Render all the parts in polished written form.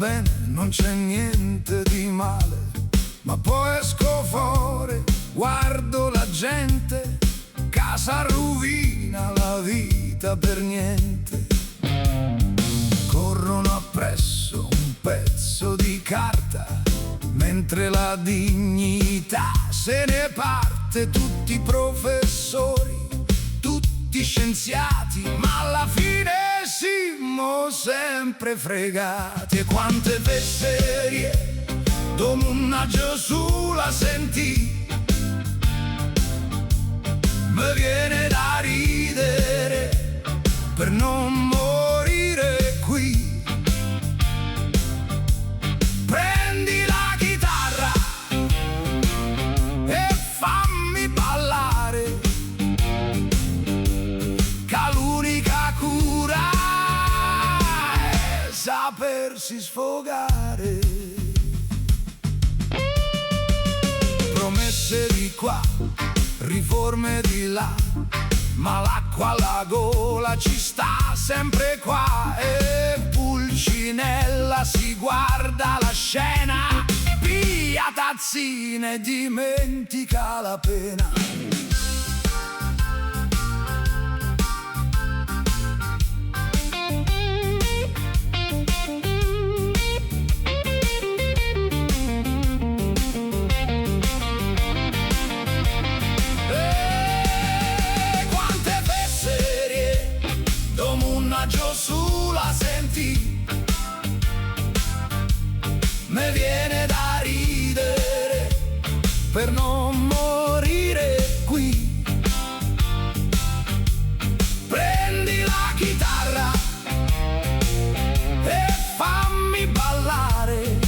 bene, non c'è niente di male, ma poi esco fuori, guardo la gente, casa rovina la vita per niente. Corrono appresso un pezzo di carta, mentre la dignità se ne parte. Tutti professori, tutti scienziati, ma alla fine siamo sempre fregati. E quante fesserie, domuna Gesù la sentì, mi viene da ridere per non morire qui. Prendi la chitarra e fammi ballare, che l'unica cura è sapersi sfogare. Promesse di qua, riforme di là, ma l'acqua alla gola ci sta sempre qua. E Pulcinella si guarda la scena, pia tazzine e dimentica la pena. Gesù la sentì, me viene da ridere per non morire qui. Prendi la chitarra e fammi ballare,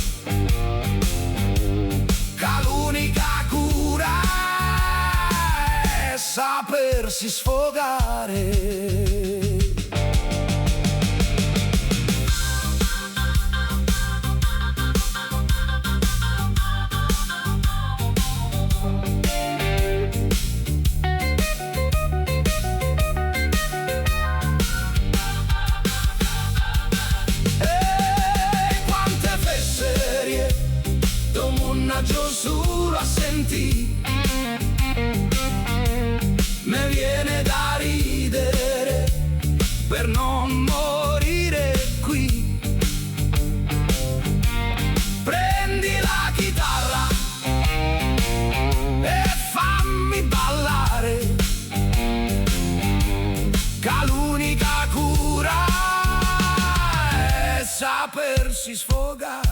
che l'unica cura è sapersi sfogare. Gesù la sentì, me viene da ridere per non morire qui. Prendi la chitarra e fammi ballare, che l'unica cura è sapersi sfogare.